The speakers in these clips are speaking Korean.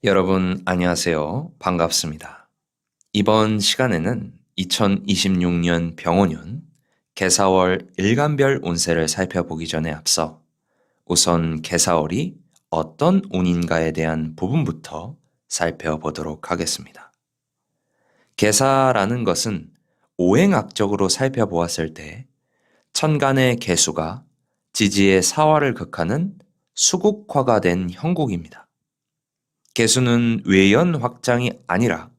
여러분, 안녕하세요. 반갑습니다. 이번 시간에는 2026년 병오년 개사월 일간별 운세를 살펴보기 전에 앞서 우선 개사월이 어떤 운인가에 대한 부분부터 살펴보도록 하겠습니다. 개사라는 것은 오행학적으로 살펴보았을 때 천간의 개수가 지지의 사화를 극하는 수국화가 된 형국입니다. 개수는 외연 확장이 아니라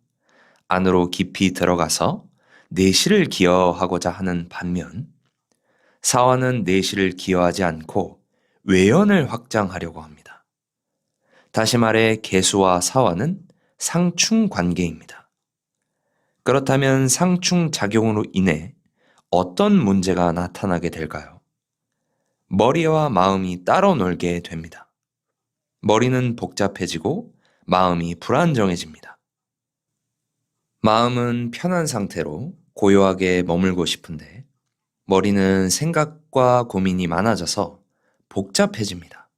안으로 깊이 들어가서 내실을 기여하고자 하는 반면 사화는 내실을 기여하지 않고 외연을 확장하려고 합니다. 다시 말해 개수와 사화는 상충 관계입니다. 그렇다면 상충 작용으로 인해 어떤 문제가 나타나게 될까요? 머리와 마음이 따로 놀게 됩니다. 머리는 복잡해지고 마음이 불안정해집니다. 마음은 편한 상태로 고요하게 머물고 싶은데 머리는 생각과 고민이 많아져서 복잡해집니다.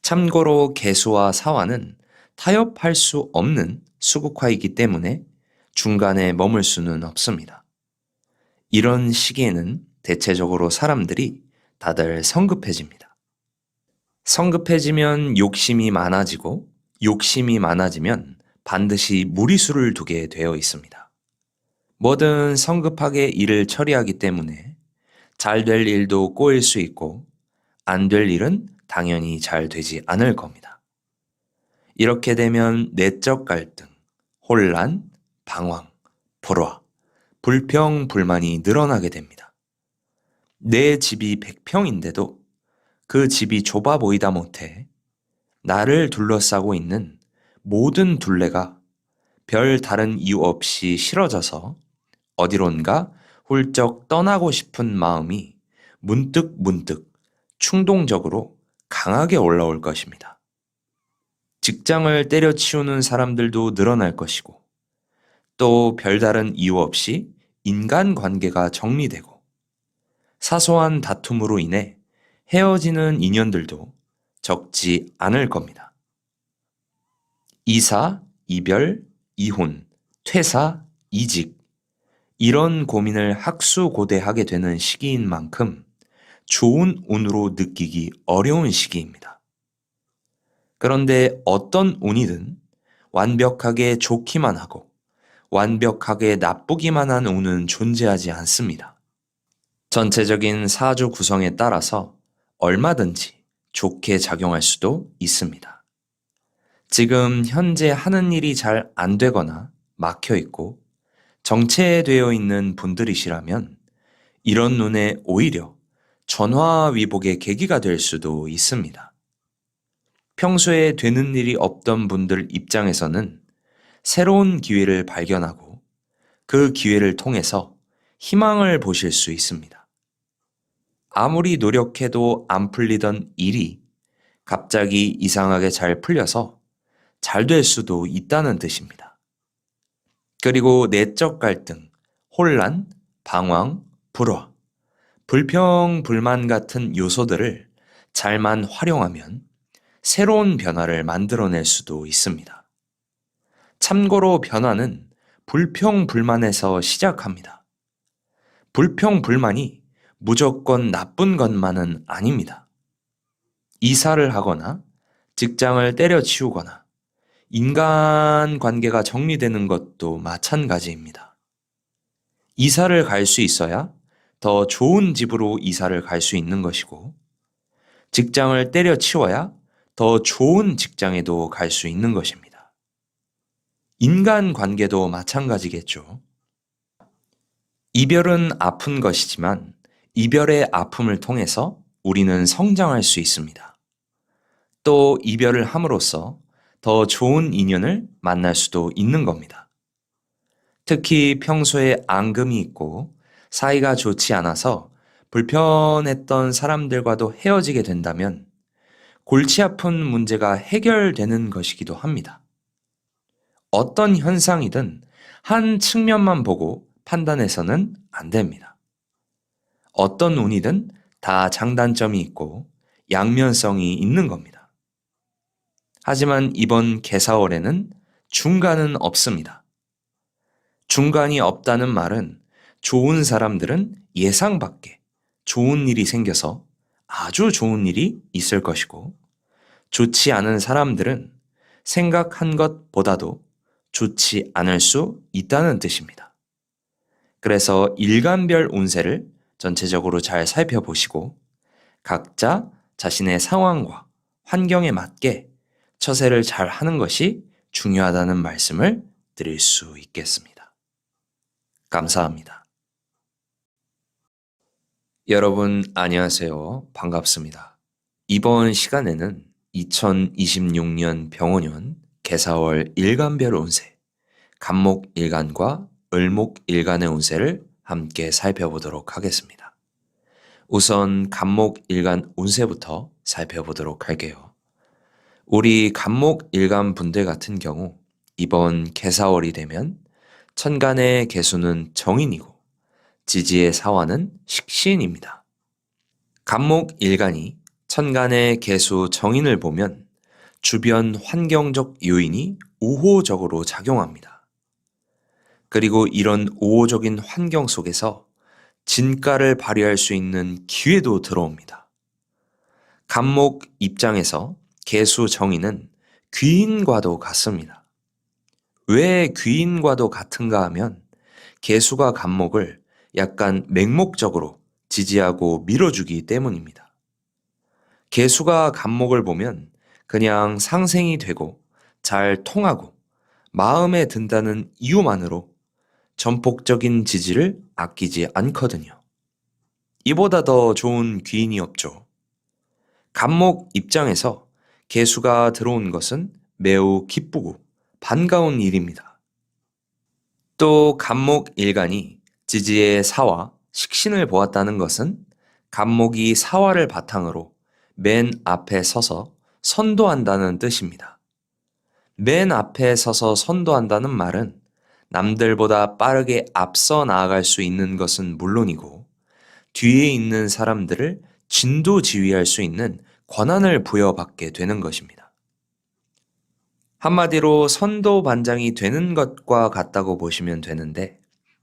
참고로 개수와 사화는 타협할 수 없는 수국화이기 때문에 중간에 머물 수는 없습니다. 이런 시기에는 대체적으로 사람들이 다들 성급해집니다. 성급해지면 욕심이 많아지고 욕심이 많아지면 반드시 무리수를 두게 되어 있습니다. 뭐든 성급하게 일을 처리하기 때문에 잘 될 일도 꼬일 수 있고 안 될 일은 당연히 잘 되지 않을 겁니다. 이렇게 되면 내적 갈등, 혼란, 방황, 불화, 불평, 불만이 늘어나게 됩니다. 내 집이 100평인데도 그 집이 좁아 보이다 못해 나를 둘러싸고 있는 모든 둘레가 별 다른 이유 없이 싫어져서 어디론가 훌쩍 떠나고 싶은 마음이 문득 충동적으로 강하게 올라올 것입니다. 직장을 때려치우는 사람들도 늘어날 것이고 또 별다른 이유 없이 인간관계가 정리되고 사소한 다툼으로 인해 헤어지는 인연들도 적지 않을 겁니다. 이사, 이별, 이혼, 퇴사, 이직 이런 고민을 학수고대하게 되는 시기인 만큼 좋은 운으로 느끼기 어려운 시기입니다. 그런데 어떤 운이든 완벽하게 좋기만 하고 완벽하게 나쁘기만 한 운은 존재하지 않습니다. 전체적인 사주 구성에 따라서 얼마든지 좋게 작용할 수도 있습니다. 지금 현재 하는 일이 잘 안 되거나 막혀 있고 정체되어 있는 분들이시라면 이런 눈에 오히려 전화위복의 계기가 될 수도 있습니다. 평소에 되는 일이 없던 분들 입장에서는 새로운 기회를 발견하고 그 기회를 통해서 희망을 보실 수 있습니다. 아무리 노력해도 안 풀리던 일이 갑자기 이상하게 잘 풀려서 잘 될 수도 있다는 뜻입니다. 그리고 내적 갈등, 혼란, 방황, 불화, 불평, 불만 같은 요소들을 잘만 활용하면 새로운 변화를 만들어낼 수도 있습니다. 참고로 변화는 불평, 불만에서 시작합니다. 불평, 불만이 무조건 나쁜 것만은 아닙니다. 이사를 하거나 직장을 때려치우거나 인간 관계가 정리되는 것도 마찬가지입니다. 이사를 갈 수 있어야 더 좋은 집으로 이사를 갈 수 있는 것이고 직장을 때려치워야 더 좋은 직장에도 갈 수 있는 것입니다. 인간 관계도 마찬가지겠죠. 이별은 아픈 것이지만 이별의 아픔을 통해서 우리는 성장할 수 있습니다. 또 이별을 함으로써 더 좋은 인연을 만날 수도 있는 겁니다. 특히 평소에 앙금이 있고 사이가 좋지 않아서 불편했던 사람들과도 헤어지게 된다면 골치 아픈 문제가 해결되는 것이기도 합니다. 어떤 현상이든 한 측면만 보고 판단해서는 안 됩니다. 어떤 운이든 다 장단점이 있고 양면성이 있는 겁니다. 하지만 이번 개사월에는 중간은 없습니다. 중간이 없다는 말은 좋은 사람들은 예상 밖에 좋은 일이 생겨서 아주 좋은 일이 있을 것이고, 좋지 않은 사람들은 생각한 것보다도 좋지 않을 수 있다는 뜻입니다. 그래서 일간별 운세를 전체적으로 잘 살펴보시고 각자 자신의 상황과 환경에 맞게 처세를 잘 하는 것이 중요하다는 말씀을 드릴 수 있겠습니다. 감사합니다. 여러분 안녕하세요. 반갑습니다. 이번 시간에는 2026년 병원년 개사월 일간별 운세, 간목일간과 을목일간의 운세를 함께 살펴보도록 하겠습니다. 우선 간목일간 운세부터 살펴보도록 할게요. 우리 간목일간 분들 같은 경우 이번 개사월이 되면 천간의 개수는 정인이고 지지의 사화는 식신입니다. 간목일간이 천간의 개수 정인을 보면 주변 환경적 요인이 우호적으로 작용합니다. 그리고 이런 우호적인 환경 속에서 진가를 발휘할 수 있는 기회도 들어옵니다. 간목 입장에서 개수 정인은 귀인과도 같습니다. 왜 귀인과도 같은가 하면 개수가 간목을 약간 맹목적으로 지지하고 밀어주기 때문입니다. 개수가 간목을 보면 그냥 상생이 되고 잘 통하고 마음에 든다는 이유만으로 전폭적인 지지를 아끼지 않거든요. 이보다 더 좋은 귀인이 없죠. 간목 입장에서 개수가 들어온 것은 매우 기쁘고 반가운 일입니다. 또 간목 일간이 지지의 사화, 식신을 보았다는 것은 간목이 사화를 바탕으로 맨 앞에 서서 선도한다는 뜻입니다. 맨 앞에 서서 선도한다는 말은 남들보다 빠르게 앞서 나아갈 수 있는 것은 물론이고 뒤에 있는 사람들을 진두지휘할 수 있는 권한을 부여받게 되는 것입니다. 한마디로 선도반장이 되는 것과 같다고 보시면 되는데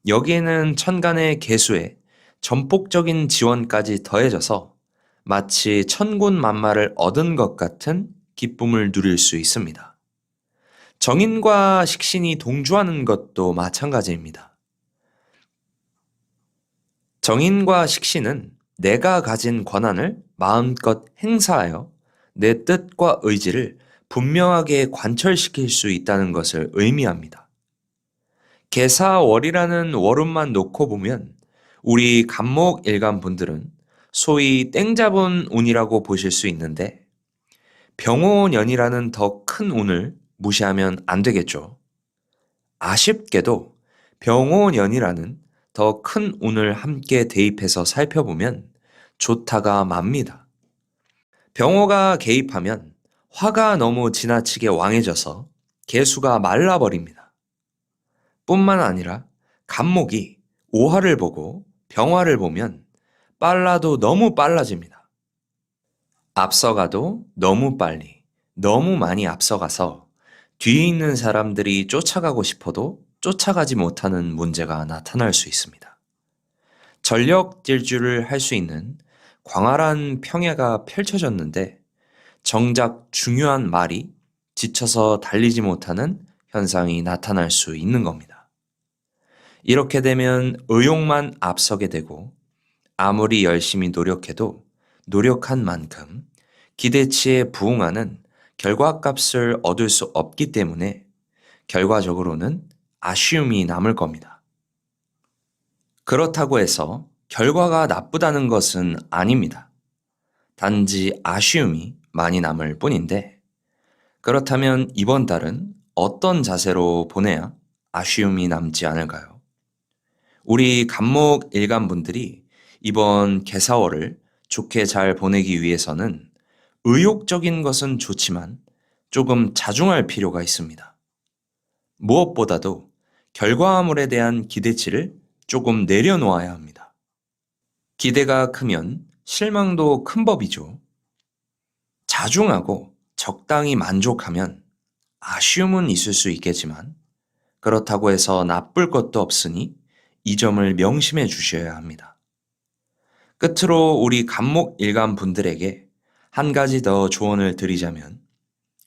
여기에는 천간의 개수에 전폭적인 지원까지 더해져서 마치 천군만마를 얻은 것 같은 기쁨을 누릴 수 있습니다. 정인과 식신이 동조하는 것도 마찬가지입니다. 정인과 식신은 내가 가진 권한을 마음껏 행사하여 내 뜻과 의지를 분명하게 관철시킬 수 있다는 것을 의미합니다. 개사월이라는 월운만 놓고 보면 우리 간목일간 분들은 소위 땡 잡은 운이라고 보실 수 있는데 병호년이라는 더 큰 운을 무시하면 안 되겠죠. 아쉽게도 병호년이라는 더 큰 운을 함께 대입해서 살펴보면 좋다가 맙니다. 병호가 개입하면 화가 너무 지나치게 왕해져서 개수가 말라버립니다. 뿐만 아니라 간목이 오화를 보고 병화를 보면 빨라도 너무 빨라집니다. 앞서가도 너무 빨리, 너무 많이 앞서가서 뒤에 있는 사람들이 쫓아가고 싶어도 쫓아가지 못하는 문제가 나타날 수 있습니다. 전력 질주를 할 수 있는 광활한 평야가 펼쳐졌는데 정작 중요한 말이 지쳐서 달리지 못하는 현상이 나타날 수 있는 겁니다. 이렇게 되면 의욕만 앞서게 되고 아무리 열심히 노력해도 노력한 만큼 기대치에 부응하는 결과값을 얻을 수 없기 때문에 결과적으로는 아쉬움이 남을 겁니다. 그렇다고 해서 결과가 나쁘다는 것은 아닙니다. 단지 아쉬움이 많이 남을 뿐인데 그렇다면 이번 달은 어떤 자세로 보내야 아쉬움이 남지 않을까요? 우리 간목 일간 분들이 이번 개사월을 좋게 잘 보내기 위해서는 의욕적인 것은 좋지만 조금 자중할 필요가 있습니다. 무엇보다도 결과물에 대한 기대치를 조금 내려놓아야 합니다. 기대가 크면 실망도 큰 법이죠. 자중하고 적당히 만족하면 아쉬움은 있을 수 있겠지만 그렇다고 해서 나쁠 것도 없으니 이 점을 명심해 주셔야 합니다. 끝으로 우리 간목일간 분들에게 한 가지 더 조언을 드리자면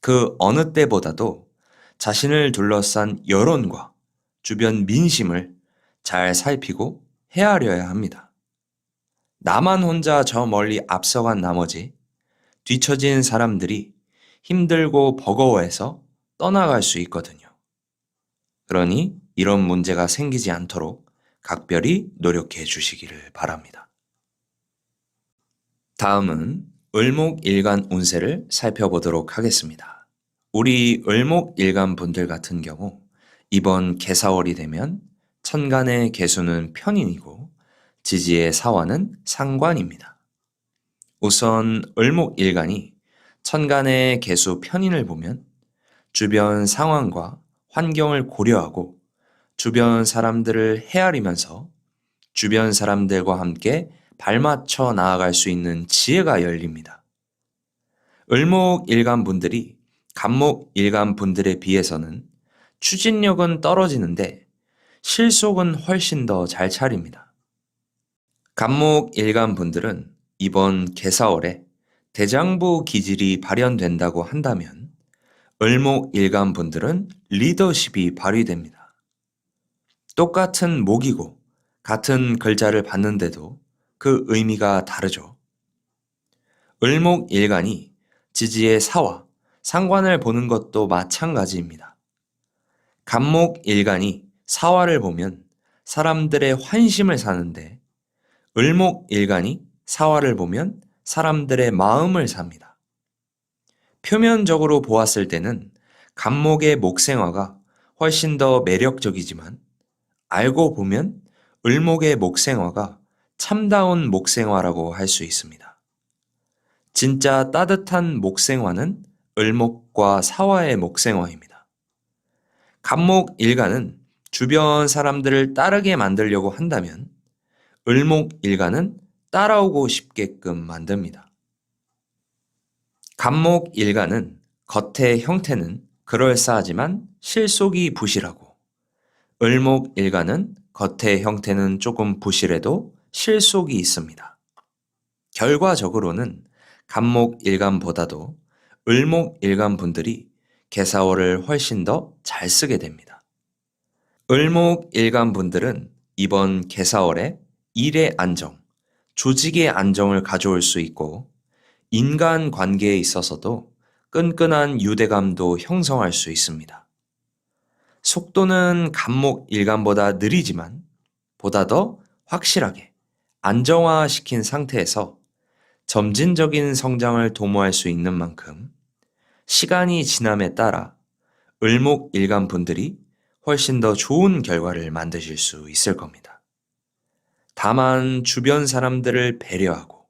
그 어느 때보다도 자신을 둘러싼 여론과 주변 민심을 잘 살피고 헤아려야 합니다. 나만 혼자 저 멀리 앞서간 나머지 뒤처진 사람들이 힘들고 버거워해서 떠나갈 수 있거든요. 그러니 이런 문제가 생기지 않도록 각별히 노력해 주시기를 바랍니다. 다음은 을목일간 운세를 살펴보도록 하겠습니다. 우리 을목일간 분들 같은 경우 이번 개사월이 되면 천간의 개수는 편인이고 지지의 사화는 상관입니다. 우선 을목일간이 천간의 개수 편인을 보면 주변 상황과 환경을 고려하고 주변 사람들을 헤아리면서 주변 사람들과 함께 발맞춰 나아갈 수 있는 지혜가 열립니다. 을목일간 분들이 간목일간 분들에 비해서는 추진력은 떨어지는데 실속은 훨씬 더 잘 차립니다. 간목일간 분들은 이번 개사월에 대장부 기질이 발현된다고 한다면 을목일간 분들은 리더십이 발휘됩니다. 똑같은 목이고 같은 글자를 봤는데도 그 의미가 다르죠. 을목일간이 지지의 사화, 상관을 보는 것도 마찬가지입니다. 간목일간이 사화를 보면 사람들의 환심을 사는데 을목일간이 사화를 보면 사람들의 마음을 삽니다. 표면적으로 보았을 때는 간목의 목생화가 훨씬 더 매력적이지만 알고 보면 을목의 목생화가 참다운 목생화라고 할 수 있습니다. 진짜 따뜻한 목생화는 을목과 사화의 목생화입니다. 간목일간은 주변 사람들을 따르게 만들려고 한다면 을목일간은 따라오고 싶게끔 만듭니다. 간목일간은 겉의 형태는 그럴싸하지만 실속이 부실하고 을목일간은 겉의 형태는 조금 부실해도 실속이 있습니다. 결과적으로는 간목일간보다도 을목일간 분들이 개사월을 훨씬 더 잘 쓰게 됩니다. 을목일간 분들은 이번 개사월에 일의 안정, 조직의 안정을 가져올 수 있고 인간 관계에 있어서도 끈끈한 유대감도 형성할 수 있습니다. 속도는 간목일간보다 느리지만 보다 더 확실하게 안정화시킨 상태에서 점진적인 성장을 도모할 수 있는 만큼 시간이 지남에 따라 을목일간 분들이 훨씬 더 좋은 결과를 만드실 수 있을 겁니다. 다만 주변 사람들을 배려하고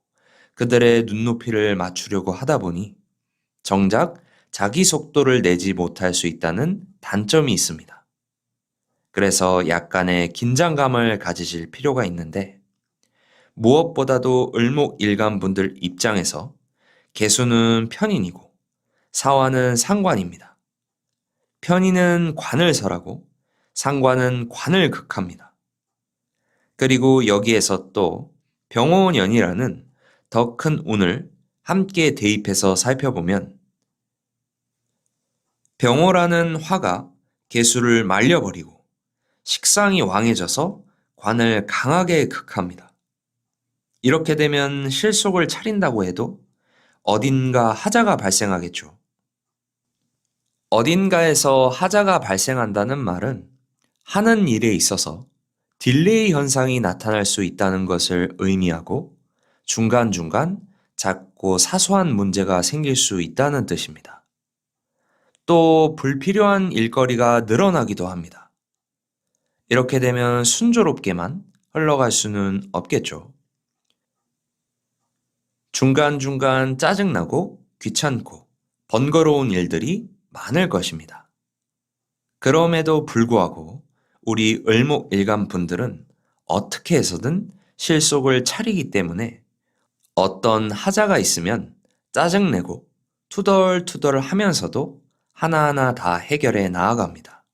그들의 눈높이를 맞추려고 하다 보니 정작 자기 속도를 내지 못할 수 있다는 단점이 있습니다. 그래서 약간의 긴장감을 가지실 필요가 있는데 무엇보다도 을목일간 분들 입장에서 개수는 편인이고 사화는 상관입니다. 편인은 관을 설하고 상관은 관을 극합니다. 그리고 여기에서 또 병호년이라는 더 큰 운을 함께 대입해서 살펴보면 병호라는 화가 개수를 말려버리고 식상이 왕해져서 관을 강하게 극합니다. 이렇게 되면 실속을 차린다고 해도 어딘가 하자가 발생하겠죠. 어딘가에서 하자가 발생한다는 말은 하는 일에 있어서 딜레이 현상이 나타날 수 있다는 것을 의미하고 중간중간 작고 사소한 문제가 생길 수 있다는 뜻입니다. 또 불필요한 일거리가 늘어나기도 합니다. 이렇게 되면 순조롭게만 흘러갈 수는 없겠죠. 중간중간 짜증나고 귀찮고 번거로운 일들이 많을 것입니다. 그럼에도 불구하고 우리 을목일간 분들은 어떻게 해서든 실속을 차리기 때문에 어떤 하자가 있으면 짜증내고 투덜투덜 하면서도 하나하나 다 해결해 나아갑니다.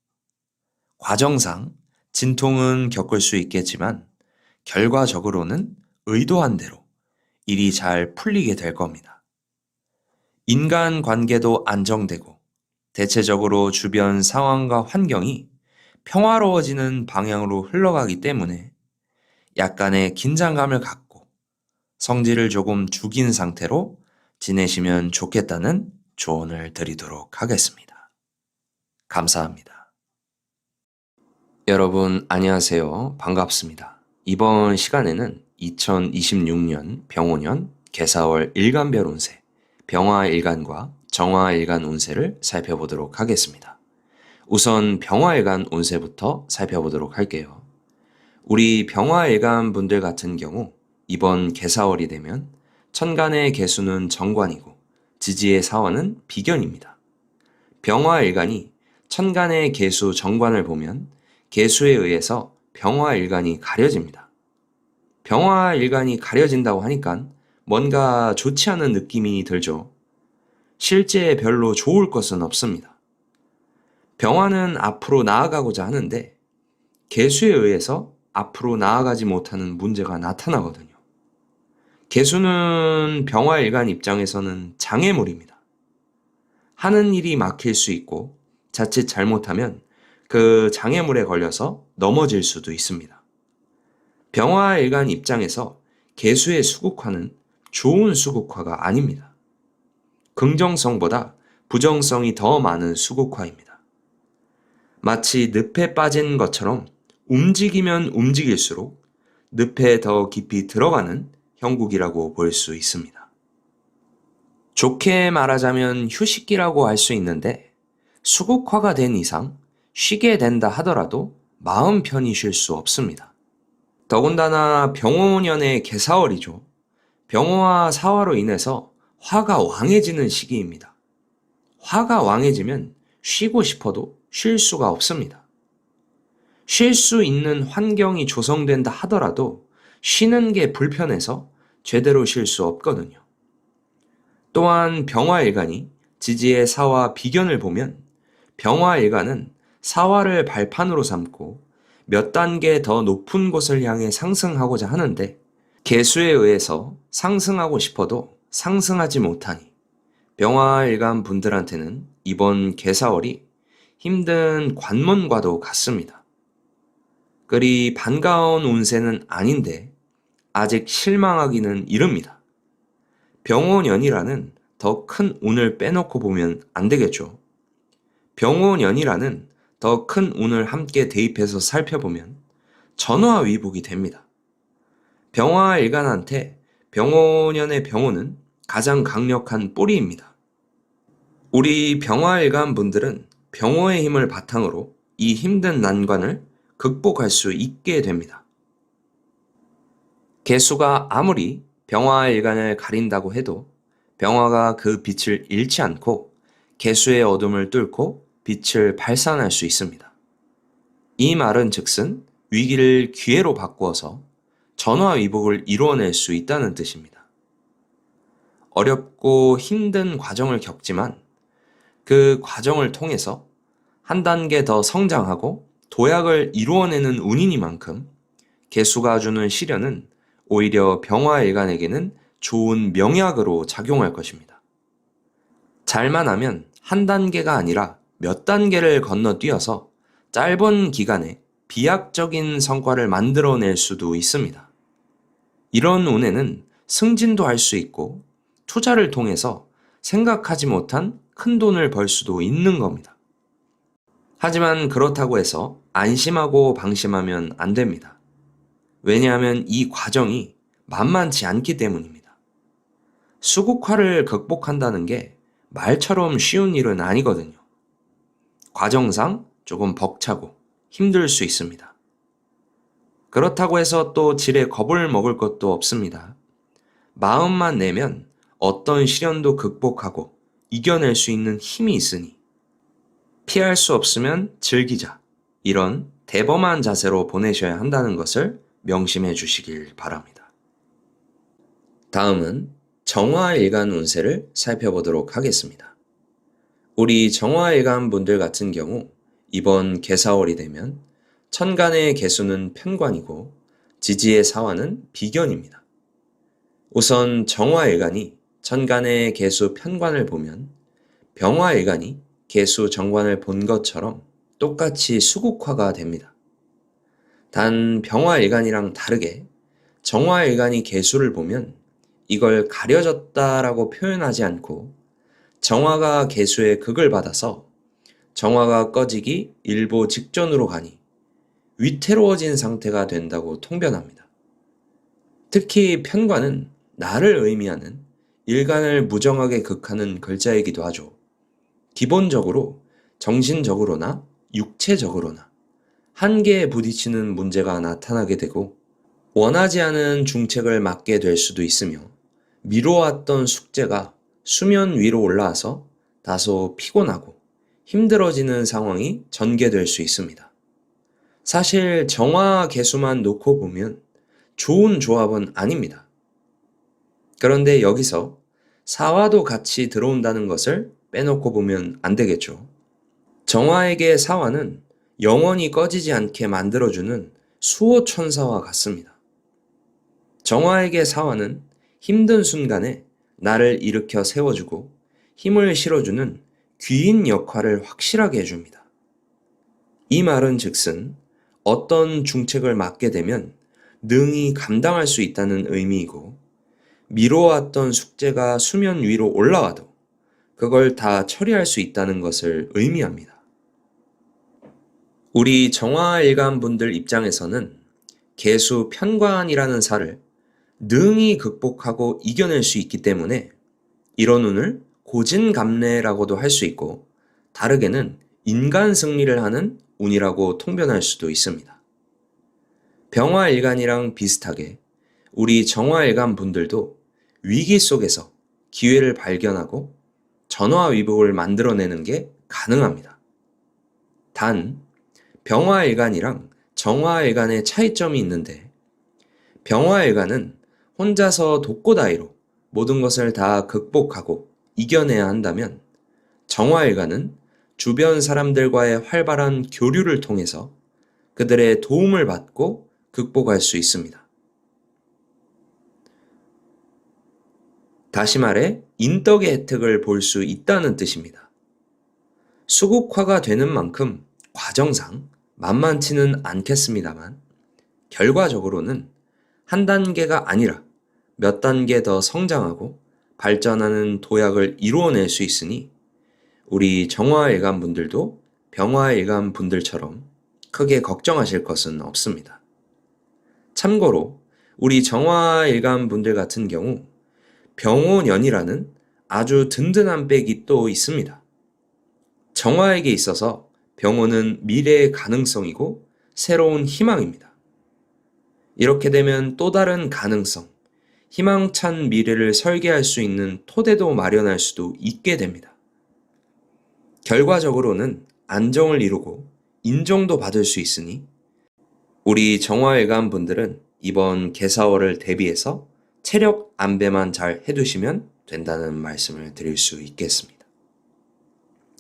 과정상 진통은 겪을 수 있겠지만 결과적으로는 의도한 대로 일이 잘 풀리게 될 겁니다. 인간 관계도 안정되고 대체적으로 주변 상황과 환경이 평화로워지는 방향으로 흘러가기 때문에 약간의 긴장감을 갖고 성질을 조금 죽인 상태로 지내시면 좋겠다는 조언을 드리도록 하겠습니다. 감사합니다. 여러분 안녕하세요. 반갑습니다. 이번 시간에는 2026년 병오년 개사월 일간별 운세, 병화일간과 정화일간 운세를 살펴보도록 하겠습니다. 우선 병화일간 운세부터 살펴보도록 할게요. 우리 병화일간 분들 같은 경우 이번 개사월이 되면 천간의 개수는 정관이고 지지의 사화는 비견입니다. 병화일간이 천간의 개수 정관을 보면 개수에 의해서 병화일간이 가려집니다. 병화일간이 가려진다고 하니까 뭔가 좋지 않은 느낌이 들죠. 실제 별로 좋을 것은 없습니다. 병화는 앞으로 나아가고자 하는데 개수에 의해서 앞으로 나아가지 못하는 문제가 나타나거든요. 개수는 병화일간 입장에서는 장애물입니다. 하는 일이 막힐 수 있고 자칫 잘못하면 그 장애물에 걸려서 넘어질 수도 있습니다. 병화일간 입장에서 개수의 수국화는 좋은 수국화가 아닙니다. 긍정성보다 부정성이 더 많은 수국화입니다. 마치 늪에 빠진 것처럼 움직이면 움직일수록 늪에 더 깊이 들어가는 형국이라고 볼 수 있습니다. 좋게 말하자면 휴식기라고 할 수 있는데 수국화가 된 이상 쉬게 된다 하더라도 마음 편히 쉴 수 없습니다. 더군다나 병오년의 개사월이죠. 병오와 사화로 인해서 화가 왕해지는 시기입니다. 화가 왕해지면 쉬고 싶어도 쉴 수가 없습니다. 쉴 수 있는 환경이 조성된다 하더라도 쉬는 게 불편해서 제대로 쉴 수 없거든요. 또한 병화일간이 지지의 사화 비견을 보면 병화일간은 사화를 발판으로 삼고 몇 단계 더 높은 곳을 향해 상승하고자 하는데 개수에 의해서 상승하고 싶어도 상승하지 못하니 병화일간 분들한테는 이번 개사월이 힘든 관문과도 같습니다. 그리 반가운 운세는 아닌데 아직 실망하기는 이릅니다. 병오년이라는 더 큰 운을 빼놓고 보면 안 되겠죠. 병오년이라는 더 큰 운을 함께 대입해서 살펴보면 전화위복이 됩니다. 병화일간한테 병오년의 병오는 가장 강력한 뿌리입니다. 우리 병화일간 분들은 병오의 힘을 바탕으로 이 힘든 난관을 극복할 수 있게 됩니다. 개수가 아무리 병화일간을 가린다고 해도 병화가 그 빛을 잃지 않고 개수의 어둠을 뚫고 빛을 발산할 수 있습니다. 이 말은 즉슨 위기를 기회로 바꾸어서 전화위복을 이루어낼 수 있다는 뜻입니다. 어렵고 힘든 과정을 겪지만 그 과정을 통해서 한 단계 더 성장하고 도약을 이루어내는 운이니만큼 개수가 주는 시련은 오히려 병화일간에게는 좋은 명약으로 작용할 것입니다. 잘만 하면 한 단계가 아니라 몇 단계를 건너뛰어서 짧은 기간에 비약적인 성과를 만들어낼 수도 있습니다. 이런 운에는 승진도 할 수 있고 투자를 통해서 생각하지 못한 큰 돈을 벌 수도 있는 겁니다. 하지만 그렇다고 해서 안심하고 방심하면 안 됩니다. 왜냐하면 이 과정이 만만치 않기 때문입니다. 수국화를 극복한다는 게 말처럼 쉬운 일은 아니거든요. 과정상 조금 벅차고 힘들 수 있습니다. 그렇다고 해서 또 지레 겁을 먹을 것도 없습니다. 마음만 내면 어떤 시련도 극복하고 이겨낼 수 있는 힘이 있으니 피할 수 없으면 즐기자. 이런 대범한 자세로 보내셔야 한다는 것을 명심해 주시길 바랍니다. 다음은 정화일간 운세를 살펴보도록 하겠습니다. 우리 정화일간 분들 같은 경우 이번 개사월이 되면 천간의 개수는 편관이고 지지의 사화는 비견입니다. 우선 정화일간이 천간의 개수 편관을 보면 병화일간이 개수 정관을 본 것처럼 똑같이 수국화가 됩니다. 단 병화일간이랑 다르게 정화일간이 개수를 보면 이걸 가려졌다라고 표현하지 않고 정화가 개수의 극을 받아서 정화가 꺼지기 일보 직전으로 가니 위태로워진 상태가 된다고 통변합니다. 특히 편관은 나를 의미하는 일간을 무정하게 극하는 글자이기도 하죠. 기본적으로 정신적으로나 육체적으로나 한계에 부딪히는 문제가 나타나게 되고 원하지 않은 중책을 맡게 될 수도 있으며 미뤄왔던 숙제가 수면 위로 올라와서 다소 피곤하고 힘들어지는 상황이 전개될 수 있습니다. 사실 정화 개수만 놓고 보면 좋은 조합은 아닙니다. 그런데 여기서 사화도 같이 들어온다는 것을 빼놓고 보면 안 되겠죠. 정화에게 사화는 영원히 꺼지지 않게 만들어주는 수호천사와 같습니다. 정화에게 사화는 힘든 순간에 나를 일으켜 세워주고 힘을 실어주는 귀인 역할을 확실하게 해줍니다. 이 말은 즉슨 어떤 중책을 맡게 되면 능히 감당할 수 있다는 의미이고 미뤄왔던 숙제가 수면 위로 올라와도 그걸 다 처리할 수 있다는 것을 의미합니다. 우리 정화일간 분들 입장에서는 개수 편관이라는 살을 능히 극복하고 이겨낼 수 있기 때문에 이런 운을 고진감래라고도 할 수 있고 다르게는 인간 승리를 하는 운이라고 통변할 수도 있습니다. 병화일간이랑 비슷하게 우리 정화일간 분들도 위기 속에서 기회를 발견하고 전화위복을 만들어내는 게 가능합니다. 단 병화일간이랑 정화일간의 차이점이 있는데 병화일간은 혼자서 독고다이로 모든 것을 다 극복하고 이겨내야 한다면 정화일간은 주변 사람들과의 활발한 교류를 통해서 그들의 도움을 받고 극복할 수 있습니다. 다시 말해 인덕의 혜택을 볼 수 있다는 뜻입니다. 수국화가 되는 만큼 과정상 만만치는 않겠습니다만 결과적으로는 한 단계가 아니라 몇 단계 더 성장하고 발전하는 도약을 이루어낼 수 있으니 우리 정화일간 분들도 병화일간 분들처럼 크게 걱정하실 것은 없습니다. 참고로 우리 정화일간 분들 같은 경우 병오년이라는 아주 든든한 백이 또 있습니다. 정화에게 있어서 병오는 미래의 가능성이고 새로운 희망입니다. 이렇게 되면 또 다른 가능성, 희망찬 미래를 설계할 수 있는 토대도 마련할 수도 있게 됩니다. 결과적으로는 안정을 이루고 인정도 받을 수 있으니 우리 정화일간 분들은 이번 개사월을 대비해서 체력 안배만 잘 해두시면 된다는 말씀을 드릴 수 있겠습니다.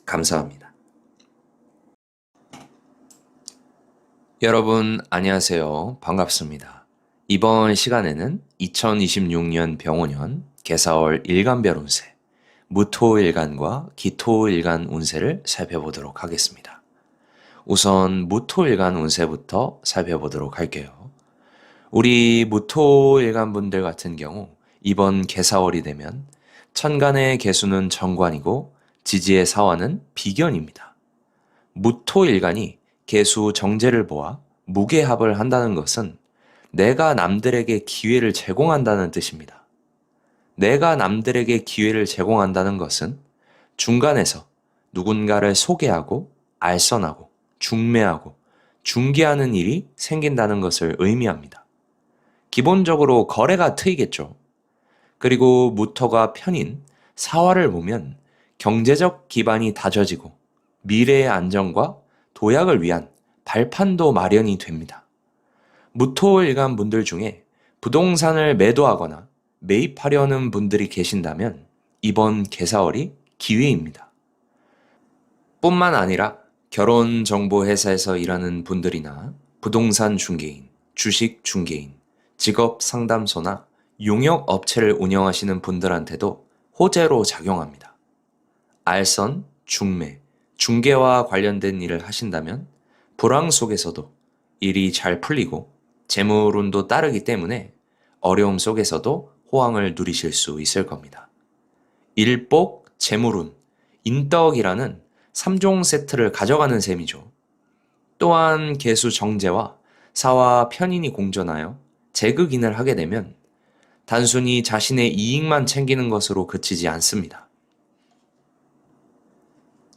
감사합니다. 여러분 안녕하세요. 반갑습니다. 이번 시간에는 2026년 병오년 개사월 일간별 운세, 무토일간과 기토일간 운세를 살펴보도록 하겠습니다. 우선 무토일간 운세부터 살펴보도록 할게요. 우리 무토일간 분들 같은 경우 이번 개사월이 되면 천간의 개수는 정관이고 지지의 사화는 비견입니다. 무토일간이 개수 정제를 보아 무게합을 한다는 것은 내가 남들에게 기회를 제공한다는 뜻입니다. 내가 남들에게 기회를 제공한다는 것은 중간에서 누군가를 소개하고 알선하고 중매하고 중개하는 일이 생긴다는 것을 의미합니다. 기본적으로 거래가 트이겠죠. 그리고 무토가 편인 사화를 보면 경제적 기반이 다져지고 미래의 안정과 도약을 위한 발판도 마련이 됩니다. 무토일간 분들 중에 부동산을 매도하거나 매입하려는 분들이 계신다면 이번 개사월이 기회입니다. 뿐만 아니라 결혼정보회사에서 일하는 분들이나 부동산 중개인, 주식 중개인, 직업 상담소나 용역 업체를 운영하시는 분들한테도 호재로 작용합니다. 알선, 중매, 중개와 관련된 일을 하신다면 불황 속에서도 일이 잘 풀리고 재물운도 따르기 때문에 어려움 속에서도 호황을 누리실 수 있을 겁니다. 일복, 재물운, 인덕이라는 3종 세트를 가져가는 셈이죠. 또한 개수 정제와 사와 편인이 공존하여 재극인을 하게 되면 단순히 자신의 이익만 챙기는 것으로 그치지 않습니다.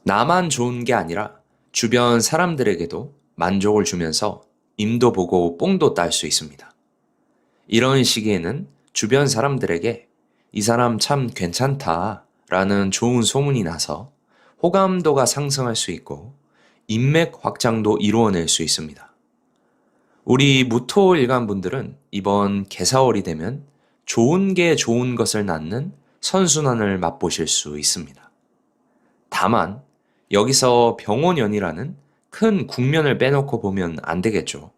나만 좋은 게 아니라 주변 사람들에게도 만족을 주면서 임도 보고 뽕도 딸 수 있습니다. 이런 시기에는 주변 사람들에게 이 사람 참 괜찮다 라는 좋은 소문이 나서 호감도가 상승할 수 있고 인맥 확장도 이루어낼 수 있습니다. 우리 무토 일간분들은 이번 개사월이 되면 좋은 게 좋은 것을 낳는 선순환을 맛보실 수 있습니다. 다만 여기서 병원연이라는 큰 국면을 빼놓고 보면 안 되겠죠.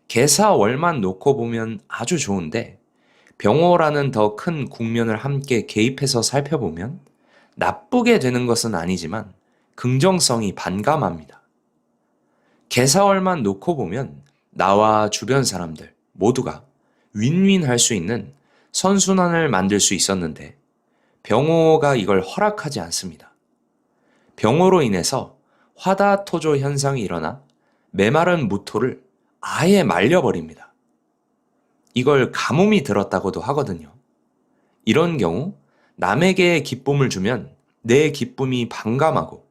개사월만 놓고 보면 아주 좋은데 병호라는 더 큰 국면을 함께 개입해서 살펴보면 나쁘게 되는 것은 아니지만 긍정성이 반감합니다. 개사월만 놓고 보면 나와 주변 사람들 모두가 윈윈할 수 있는 선순환을 만들 수 있었는데 병호가 이걸 허락하지 않습니다. 병호로 인해서 화다토조 현상이 일어나 메마른 무토를 아예 말려버립니다. 이걸 가뭄이 들었다고도 하거든요. 이런 경우 남에게 기쁨을 주면 내 기쁨이 반감하고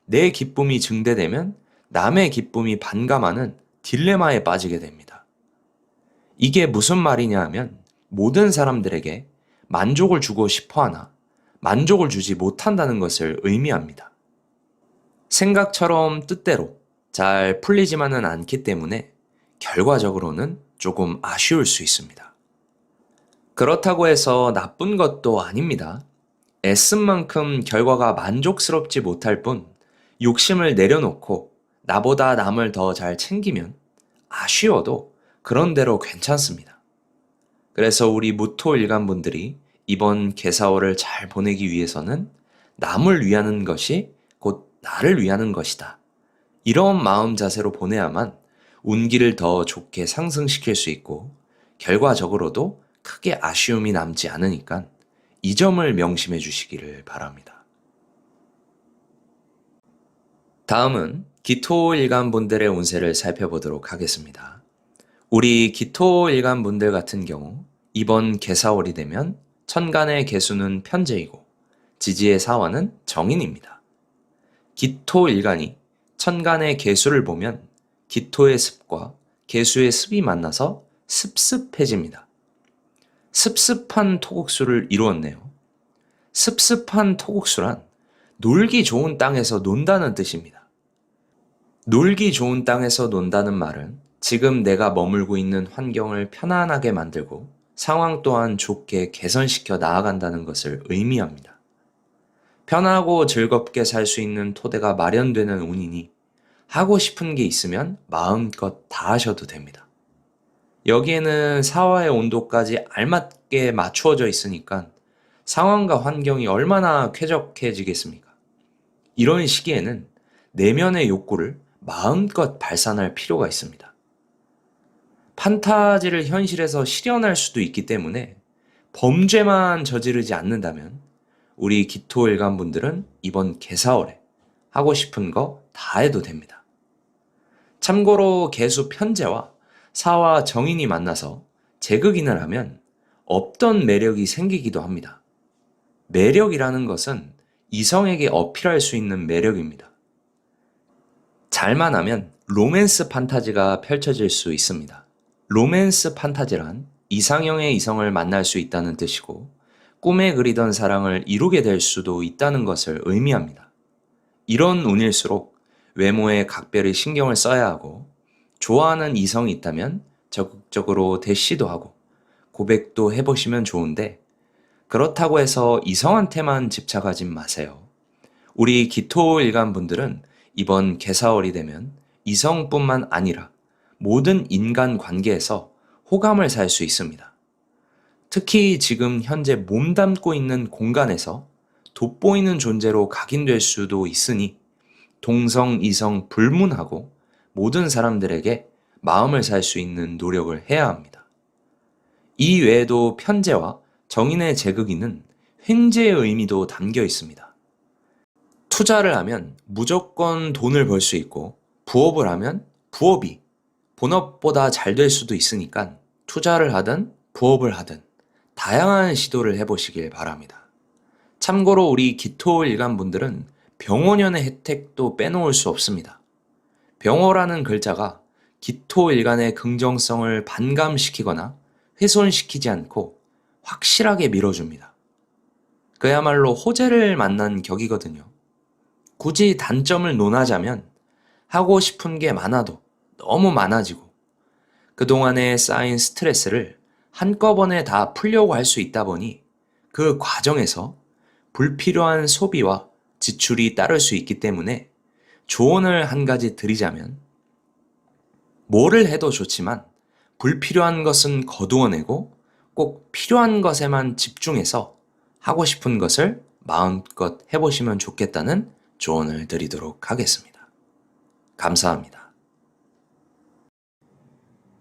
내 기쁨이 증대되면 남의 기쁨이 반감하는 딜레마에 빠지게 됩니다. 이게 무슨 말이냐 하면 모든 사람들에게 만족을 주고 싶어 하나 만족을 주지 못한다는 것을 의미합니다. 생각처럼 뜻대로 잘 풀리지만은 않기 때문에 결과적으로는 조금 아쉬울 수 있습니다. 그렇다고 해서 나쁜 것도 아닙니다. 애쓴 만큼 결과가 만족스럽지 못할 뿐 욕심을 내려놓고 나보다 남을 더 잘 챙기면 아쉬워도 그런대로 괜찮습니다. 그래서 우리 무토 일간분들이 이번 개사월을 잘 보내기 위해서는 남을 위하는 것이 곧 나를 위하는 것이다. 이런 마음 자세로 보내야만 운기를 더 좋게 상승시킬 수 있고 결과적으로도 크게 아쉬움이 남지 않으니까 이 점을 명심해 주시기를 바랍니다. 다음은 기토 일간분들의 운세를 살펴보도록 하겠습니다. 우리 기토 일간분들 같은 경우 이번 개사월이 되면 천간의 개수는 편재이고 지지의 사화는 정인입니다. 기토 일간이 천간의 개수를 보면 기토의 습과 개수의 습이 만나서 습습해집니다. 습습한 토국수를 이루었네요. 습습한 토국수란 놀기 좋은 땅에서 논다는 뜻입니다. 놀기 좋은 땅에서 논다는 말은 지금 내가 머물고 있는 환경을 편안하게 만들고 상황 또한 좋게 개선시켜 나아간다는 것을 의미합니다. 편하고 즐겁게 살 수 있는 토대가 마련되는 운이니 하고 싶은 게 있으면 마음껏 다 하셔도 됩니다. 여기에는 사화의 온도까지 알맞게 맞추어져 있으니까 상황과 환경이 얼마나 쾌적해지겠습니까? 이런 시기에는 내면의 욕구를 마음껏 발산할 필요가 있습니다. 판타지를 현실에서 실현할 수도 있기 때문에 범죄만 저지르지 않는다면 우리 기토 일간분들은 이번 개사월에 하고 싶은 거 다 해도 됩니다. 참고로 개수 편재와 사와 정인이 만나서 재극인을 하면 없던 매력이 생기기도 합니다. 매력이라는 것은 이성에게 어필할 수 있는 매력입니다. 잘만 하면 로맨스 판타지가 펼쳐질 수 있습니다. 로맨스 판타지란 이상형의 이성을 만날 수 있다는 뜻이고 꿈에 그리던 사랑을 이루게 될 수도 있다는 것을 의미합니다. 이런 운일수록 외모에 각별히 신경을 써야 하고 좋아하는 이성이 있다면 적극적으로 대시도 하고 고백도 해보시면 좋은데 그렇다고 해서 이성한테만 집착하진 마세요. 우리 기토 일간 분들은 이번 개사월이 되면 이성뿐만 아니라 모든 인간 관계에서 호감을 살 수 있습니다. 특히 지금 현재 몸담고 있는 공간에서 돋보이는 존재로 각인될 수도 있으니 동성, 이성 불문하고 모든 사람들에게 마음을 살 수 있는 노력을 해야 합니다. 이 외에도 편재와 정인의 제극이는 횡재의 의미도 담겨 있습니다. 투자를 하면 무조건 돈을 벌 수 있고 부업을 하면 부업이 본업보다 잘 될 수도 있으니까 투자를 하든 부업을 하든 다양한 시도를 해보시길 바랍니다. 참고로 우리 기토 일간 분들은 병호년의 혜택도 빼놓을 수 없습니다. 병호라는 글자가 기토 일간의 긍정성을 반감시키거나 훼손시키지 않고 확실하게 밀어줍니다. 그야말로 호재를 만난 격이거든요. 굳이 단점을 논하자면 하고 싶은 게 많아도 너무 많아지고 그동안에 쌓인 스트레스를 한꺼번에 다 풀려고 할 수 있다 보니 그 과정에서 불필요한 소비와 지출이 따를 수 있기 때문에 조언을 한 가지 드리자면 뭐를 해도 좋지만 불필요한 것은 거두어내고 꼭 필요한 것에만 집중해서 하고 싶은 것을 마음껏 해보시면 좋겠다는 조언을 드리도록 하겠습니다. 감사합니다.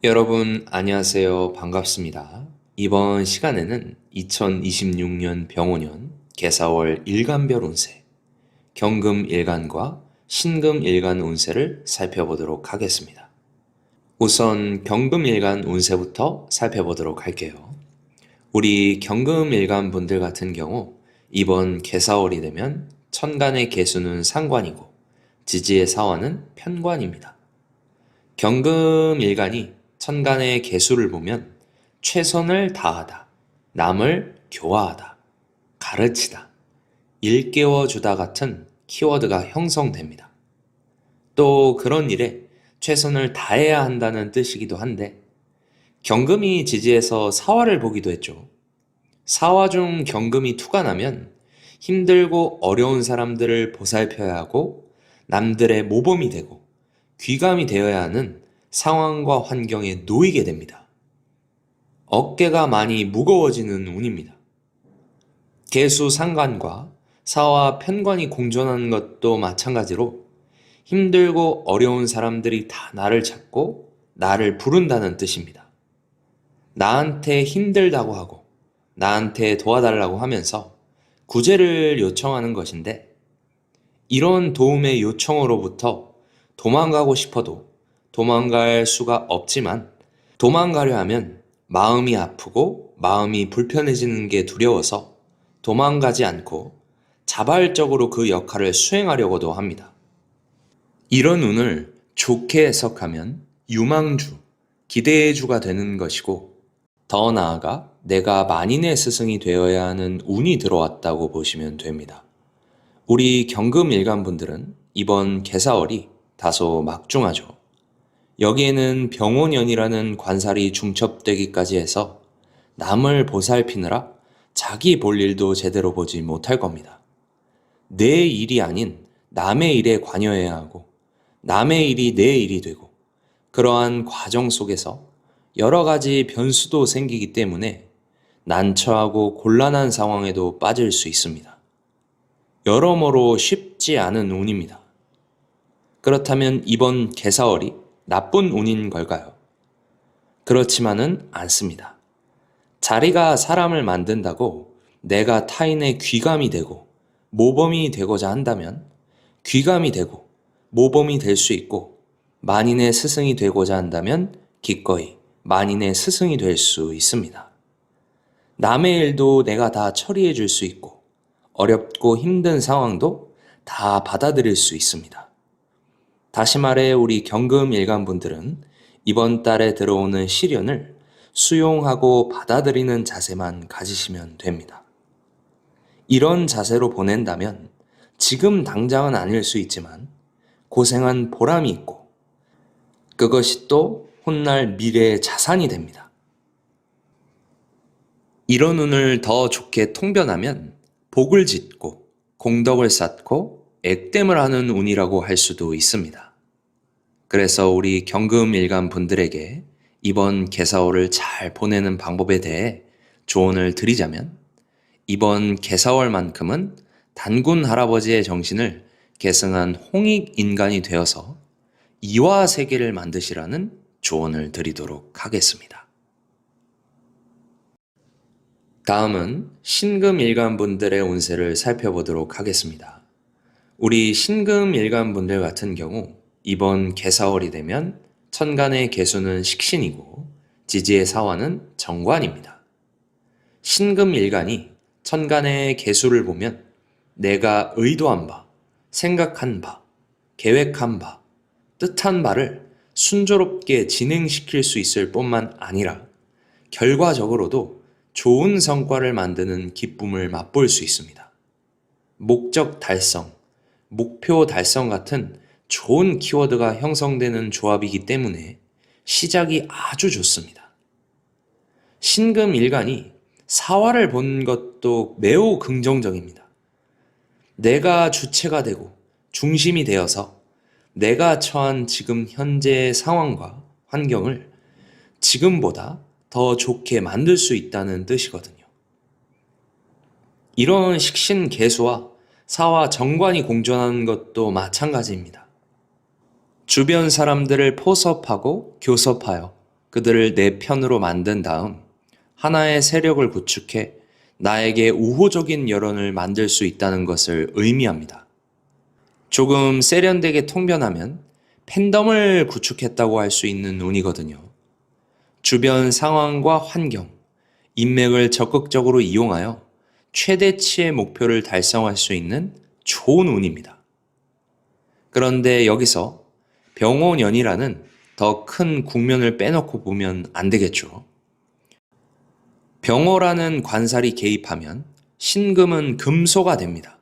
여러분 안녕하세요. 반갑습니다. 이번 시간에는 2026년 병오년 개사월 일간별 운세, 경금 일간과 신금 일간 운세를 살펴보도록 하겠습니다. 우선 경금 일간 운세부터 살펴보도록 할게요. 우리 경금 일간 분들 같은 경우 이번 개사월이 되면 천간의 개수는 상관이고 지지의 사화는 편관입니다. 경금 일간이 천간의 개수를 보면 최선을 다하다, 남을 교화하다, 가르치다, 일깨워주다 같은 키워드가 형성됩니다. 또 그런 일에 최선을 다해야 한다는 뜻이기도 한데 경금이 지지에서 사화를 보기도 했죠. 사화 중 경금이 투가 나면 힘들고 어려운 사람들을 보살펴야 하고 남들의 모범이 되고 귀감이 되어야 하는 상황과 환경에 놓이게 됩니다. 어깨가 많이 무거워지는 운입니다. 개수 상관과 사화 편관이 공존하는 것도 마찬가지로 힘들고 어려운 사람들이 다 나를 찾고 나를 부른다는 뜻입니다. 나한테 힘들다고 하고 나한테 도와달라고 하면서 구제를 요청하는 것인데 이런 도움의 요청으로부터 도망가고 싶어도 도망갈 수가 없지만 도망가려 하면 마음이 아프고 마음이 불편해지는 게 두려워서 도망가지 않고 자발적으로 그 역할을 수행하려고도 합니다. 이런 운을 좋게 해석하면 유망주, 기대주가 되는 것이고 더 나아가 내가 만인의 스승이 되어야 하는 운이 들어왔다고 보시면 됩니다. 우리 경금 일간 분들은 이번 개사월이 다소 막중하죠. 여기에는 병오년이라는 관살이 중첩되기까지 해서 남을 보살피느라 자기 볼 일도 제대로 보지 못할 겁니다. 내 일이 아닌 남의 일에 관여해야 하고 남의 일이 내 일이 되고 그러한 과정 속에서 여러 가지 변수도 생기기 때문에 난처하고 곤란한 상황에도 빠질 수 있습니다. 여러모로 쉽지 않은 운입니다. 그렇다면 이번 개사월이 나쁜 운인 걸까요? 그렇지만은 않습니다. 자리가 사람을 만든다고 내가 타인의 귀감이 되고 모범이 되고자 한다면 귀감이 되고 모범이 될 수 있고 만인의 스승이 되고자 한다면 기꺼이 만인의 스승이 될 수 있습니다. 남의 일도 내가 다 처리해 줄 수 있고 어렵고 힘든 상황도 다 받아들일 수 있습니다. 다시 말해 우리 경금 일간 분들은 이번 달에 들어오는 시련을 수용하고 받아들이는 자세만 가지시면 됩니다. 이런 자세로 보낸다면 지금 당장은 아닐 수 있지만 고생한 보람이 있고 그것이 또 훗날 미래의 자산이 됩니다. 이런 운을 더 좋게 통변하면 복을 짓고 공덕을 쌓고 액땜을 하는 운이라고 할 수도 있습니다. 그래서 우리 경금일간 분들에게 이번 개사월을 잘 보내는 방법에 대해 조언을 드리자면 이번 개사월만큼은 단군 할아버지의 정신을 계승한 홍익 인간이 되어서 이화 세계를 만드시라는 조언을 드리도록 하겠습니다. 다음은 신금일간 분들의 운세를 살펴보도록 하겠습니다. 우리 신금일간 분들 같은 경우 이번 개사월이 되면 천간의 개수는 식신이고 지지의 사화는 정관입니다. 신금일간이 천간의 개수를 보면 내가 의도한 바, 생각한 바, 계획한 바, 뜻한 바를 순조롭게 진행시킬 수 있을 뿐만 아니라 결과적으로도 좋은 성과를 만드는 기쁨을 맛볼 수 있습니다. 목적 달성, 목표 달성 같은 좋은 키워드가 형성되는 조합이기 때문에 시작이 아주 좋습니다. 신금일간이 사화를 본 것도 매우 긍정적입니다. 내가 주체가 되고 중심이 되어서 내가 처한 지금 현재의 상황과 환경을 지금보다 더 좋게 만들 수 있다는 뜻이거든요. 이런 식신 개수와 사화 정관이 공존하는 것도 마찬가지입니다. 주변 사람들을 포섭하고 교섭하여 그들을 내 편으로 만든 다음 하나의 세력을 구축해 나에게 우호적인 여론을 만들 수 있다는 것을 의미합니다. 조금 세련되게 통변하면 팬덤을 구축했다고 할 수 있는 운이거든요. 주변 상황과 환경, 인맥을 적극적으로 이용하여 최대치의 목표를 달성할 수 있는 좋은 운입니다. 그런데 여기서 병호년이라는 더 큰 국면을 빼놓고 보면 안 되겠죠. 병호라는 관살이 개입하면 신금은 금소가 됩니다.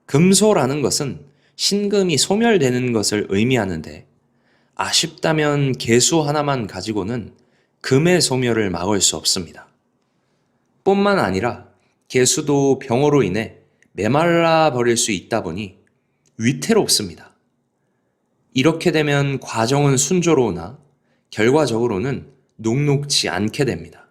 금소라는 것은 신금이 소멸되는 것을 의미하는데 아쉽다면 개수 하나만 가지고는 금의 소멸을 막을 수 없습니다. 뿐만 아니라 개수도 병호로 인해 메말라 버릴 수 있다 보니 위태롭습니다. 이렇게 되면 과정은 순조로우나 결과적으로는 녹록지 않게 됩니다.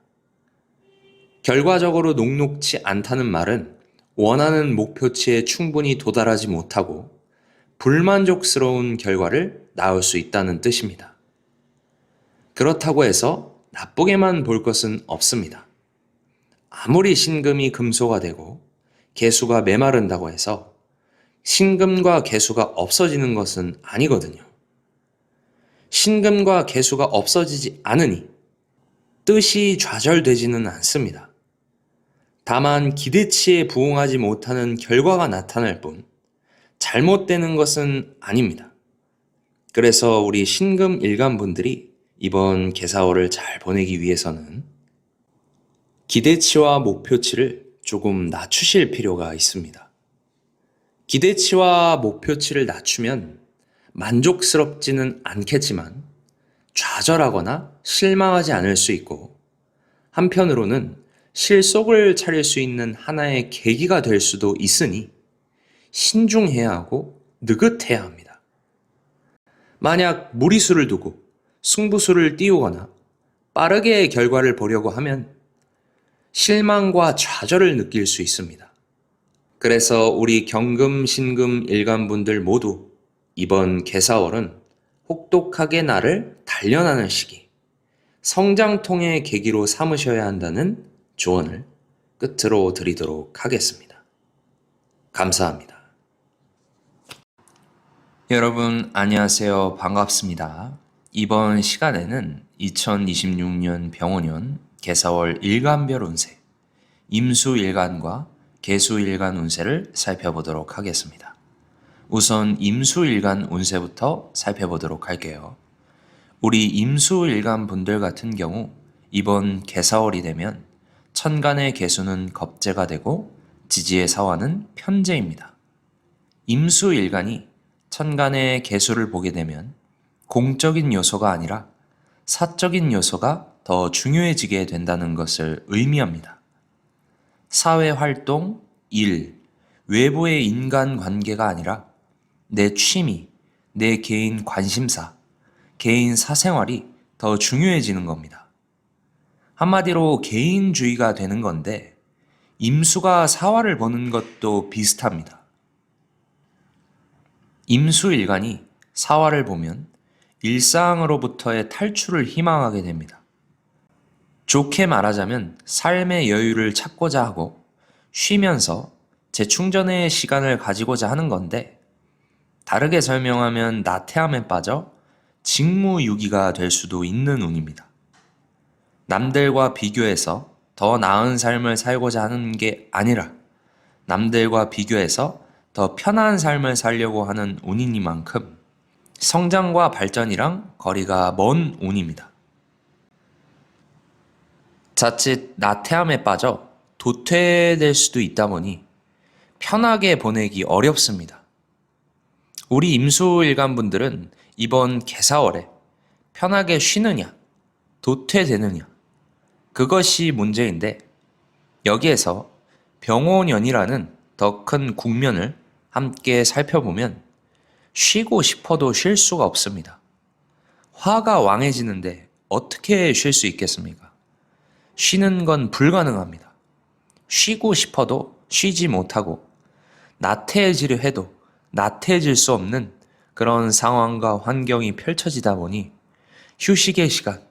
결과적으로 녹록지 않다는 말은 원하는 목표치에 충분히 도달하지 못하고 불만족스러운 결과를 낳을 수 있다는 뜻입니다. 그렇다고 해서 나쁘게만 볼 것은 없습니다. 아무리 신금이 금소가 되고 개수가 메마른다고 해서 신금과 개수가 없어지는 것은 아니거든요. 신금과 개수가 없어지지 않으니 뜻이 좌절되지는 않습니다. 다만 기대치에 부응하지 못하는 결과가 나타날 뿐 잘못되는 것은 아닙니다. 그래서 우리 신금 일간분들이 이번 개사월을 잘 보내기 위해서는 기대치와 목표치를 조금 낮추실 필요가 있습니다. 기대치와 목표치를 낮추면 만족스럽지는 않겠지만 좌절하거나 실망하지 않을 수 있고 한편으로는 실속을 차릴 수 있는 하나의 계기가 될 수도 있으니 신중해야 하고 느긋해야 합니다. 만약 무리수를 두고 승부수를 띄우거나 빠르게 결과를 보려고 하면 실망과 좌절을 느낄 수 있습니다. 그래서 우리 경금, 신금, 일간분들 모두 이번 개사월은 혹독하게 나를 단련하는 시기, 성장통의 계기로 삼으셔야 한다는 조언을 끝으로 드리도록 하겠습니다. 감사합니다. 여러분 안녕하세요. 반갑습니다. 이번 시간에는 2026년 병호년 개사월 일간별 운세, 임수일간과 개수일간 운세를 살펴보도록 하겠습니다. 우선 임수일간 운세부터 살펴보도록 할게요. 우리 임수일간 분들 같은 경우 이번 개사월이 되면 천간의 개수는 겁재가 되고 지지의 사화는 편재입니다. 임수일간이 천간의 개수를 보게 되면 공적인 요소가 아니라 사적인 요소가 더 중요해지게 된다는 것을 의미합니다. 사회활동, 일, 외부의 인간관계가 아니라 내 취미, 내 개인 관심사, 개인 사생활이 더 중요해지는 겁니다. 한마디로 개인주의가 되는 건데 임수가 사활을 보는 것도 비슷합니다. 임수일간이 사활을 보면 일상으로부터의 탈출을 희망하게 됩니다. 좋게 말하자면 삶의 여유를 찾고자 하고 쉬면서 재충전의 시간을 가지고자 하는 건데, 다르게 설명하면 나태함에 빠져 직무유기가 될 수도 있는 운입니다. 남들과 비교해서 더 나은 삶을 살고자 하는 게 아니라 남들과 비교해서 더 편한 삶을 살려고 하는 운이니만큼 성장과 발전이랑 거리가 먼 운입니다. 자칫 나태함에 빠져 도태될 수도 있다 보니 편하게 보내기 어렵습니다. 우리 임수일간분들은 이번 개사월에 편하게 쉬느냐, 도태되느냐, 그것이 문제인데, 여기에서 병오년이라는 더 큰 국면을 함께 살펴보면 쉬고 싶어도 쉴 수가 없습니다. 화가 왕해지는데 어떻게 쉴 수 있겠습니까? 쉬는 건 불가능합니다. 쉬고 싶어도 쉬지 못하고 나태해지려 해도 나태해질 수 없는 그런 상황과 환경이 펼쳐지다 보니 휴식의 시간,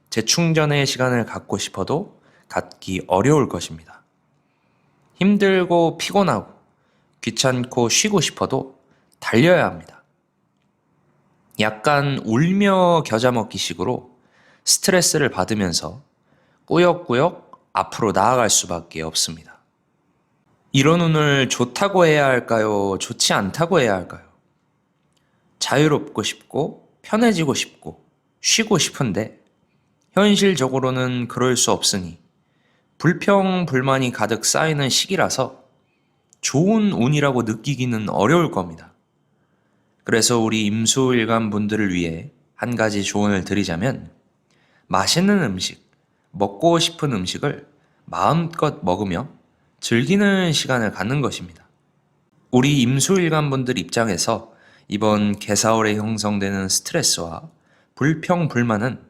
재충전의 시간을 갖고 싶어도 갖기 어려울 것입니다. 힘들고 피곤하고 귀찮고 쉬고 싶어도 달려야 합니다. 약간 울며 겨자 먹기 식으로 스트레스를 받으면서 꾸역꾸역 앞으로 나아갈 수밖에 없습니다. 이런 운을 좋다고 해야 할까요? 좋지 않다고 해야 할까요? 자유롭고 싶고 편해지고 싶고 쉬고 싶은데 현실적으로는 그럴 수 없으니 불평, 불만이 가득 쌓이는 시기라서 좋은 운이라고 느끼기는 어려울 겁니다. 그래서 우리 임수일간 분들을 위해 한 가지 조언을 드리자면, 맛있는 음식, 먹고 싶은 음식을 마음껏 먹으며 즐기는 시간을 갖는 것입니다. 우리 임수일간 분들 입장에서 이번 개사월에 형성되는 스트레스와 불평, 불만은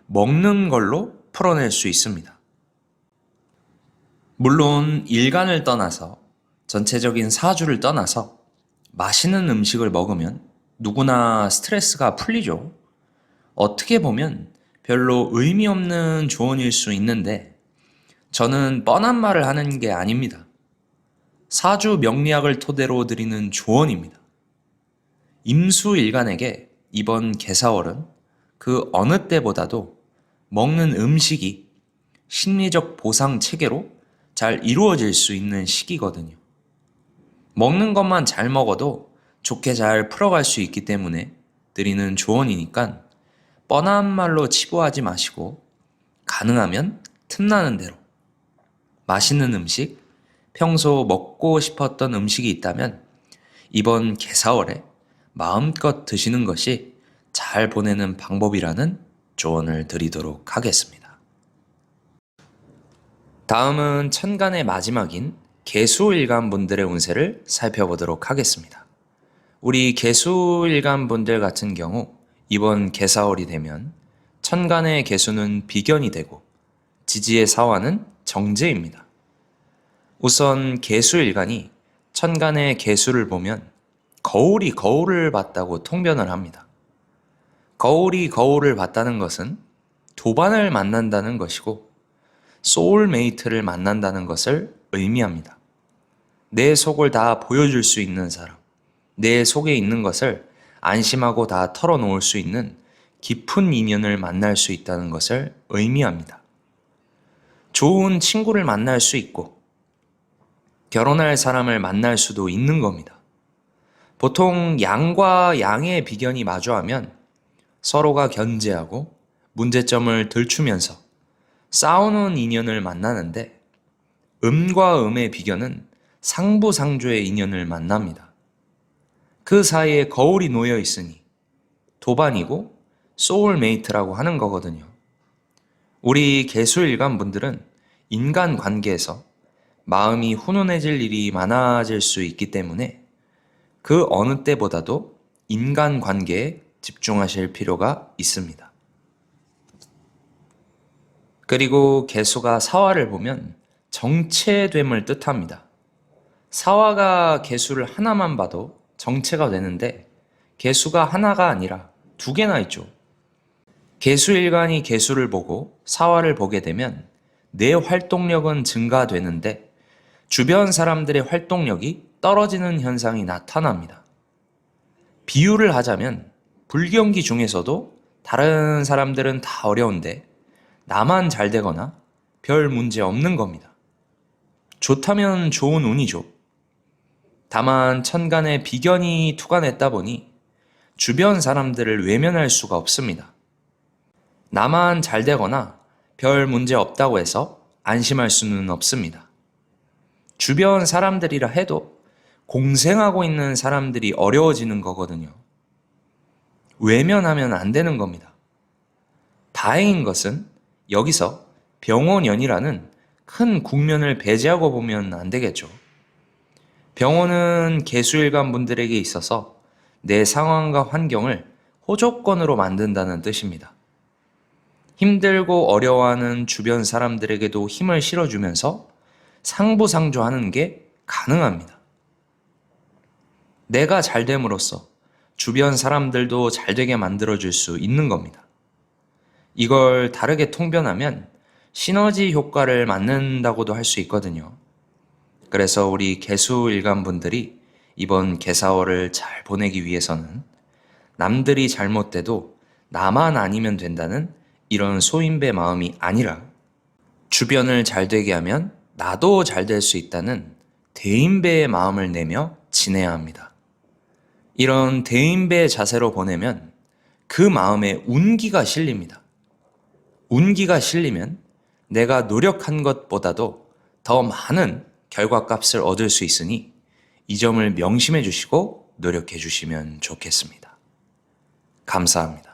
먹는 걸로 풀어낼 수 있습니다. 물론 일간을 떠나서, 전체적인 사주를 떠나서 맛있는 음식을 먹으면 누구나 스트레스가 풀리죠. 어떻게 보면 별로 의미 없는 조언일 수 있는데, 저는 뻔한 말을 하는 게 아닙니다. 사주 명리학을 토대로 드리는 조언입니다. 임수일간에게 이번 개사월은 그 어느 때보다도 먹는 음식이 심리적 보상 체계로 잘 이루어질 수 있는 시기거든요. 먹는 것만 잘 먹어도 좋게 잘 풀어갈 수 있기 때문에 드리는 조언이니까 뻔한 말로 치부하지 마시고 가능하면 틈나는 대로 맛있는 음식, 평소 먹고 싶었던 음식이 있다면 이번 개사월에 마음껏 드시는 것이 잘 보내는 방법이라는 조언을 드리도록 하겠습니다. 다음은 천간의 마지막인 개수일간 분들의 운세를 살펴보도록 하겠습니다. 우리 개수일간 분들 같은 경우 이번 개사월이 되면 천간의 개수는 비견이 되고 지지의 사화는 정제입니다. 우선 개수일간이 천간의 개수를 보면 거울이 거울을 봤다고 통변을 합니다. 거울이 거울을 봤다는 것은 도반을 만난다는 것이고 소울메이트를 만난다는 것을 의미합니다. 내 속을 다 보여줄 수 있는 사람, 내 속에 있는 것을 안심하고 다 털어놓을 수 있는 깊은 인연을 만날 수 있다는 것을 의미합니다. 좋은 친구를 만날 수 있고 결혼할 사람을 만날 수도 있는 겁니다. 보통 양과 양의 비견이 마주하면 서로가 견제하고 문제점을 들추면서 싸우는 인연을 만나는데, 음과 음의 비견은 상부상조의 인연을 만납니다. 그 사이에 거울이 놓여 있으니 도반이고 소울메이트라고 하는 거거든요. 우리 개수일간 분들은 인간관계에서 마음이 훈훈해질 일이 많아질 수 있기 때문에 그 어느 때보다도 인간관계에 집중하실 필요가 있습니다. 그리고 개수가 사화를 보면 정체됨을 뜻합니다. 사화가 개수를 하나만 봐도 정체가 되는데 개수가 하나가 아니라 두 개나 있죠. 개수일간이 개수를 보고 사화를 보게 되면 내 활동력은 증가되는데 주변 사람들의 활동력이 떨어지는 현상이 나타납니다. 비유를 하자면 불경기 중에서도 다른 사람들은 다 어려운데 나만 잘 되거나 별 문제 없는 겁니다. 좋다면 좋은 운이죠. 다만 천간에 비견이 투관했다 보니 주변 사람들을 외면할 수가 없습니다. 나만 잘 되거나 별 문제 없다고 해서 안심할 수는 없습니다. 주변 사람들이라 해도 공생하고 있는 사람들이 어려워지는 거거든요. 외면하면 안 되는 겁니다. 다행인 것은 여기서 병원연이라는 큰 국면을 배제하고 보면 안 되겠죠. 병원은 개수일간 분들에게 있어서 내 상황과 환경을 호조건으로 만든다는 뜻입니다. 힘들고 어려워하는 주변 사람들에게도 힘을 실어주면서 상부상조하는 게 가능합니다. 내가 잘 됨으로써 주변 사람들도 잘 되게 만들어줄 수 있는 겁니다. 이걸 다르게 통변하면 시너지 효과를 만든다고도 할 수 있거든요. 그래서 우리 개수일간분들이 이번 개사월을 잘 보내기 위해서는 남들이 잘못돼도 나만 아니면 된다는 이런 소인배 마음이 아니라 주변을 잘 되게 하면 나도 잘 될 수 있다는 대인배의 마음을 내며 지내야 합니다. 이런 대인배의 자세로 보내면 그 마음에 운기가 실립니다. 운기가 실리면 내가 노력한 것보다도 더 많은 결과값을 얻을 수 있으니 이 점을 명심해 주시고 노력해 주시면 좋겠습니다. 감사합니다.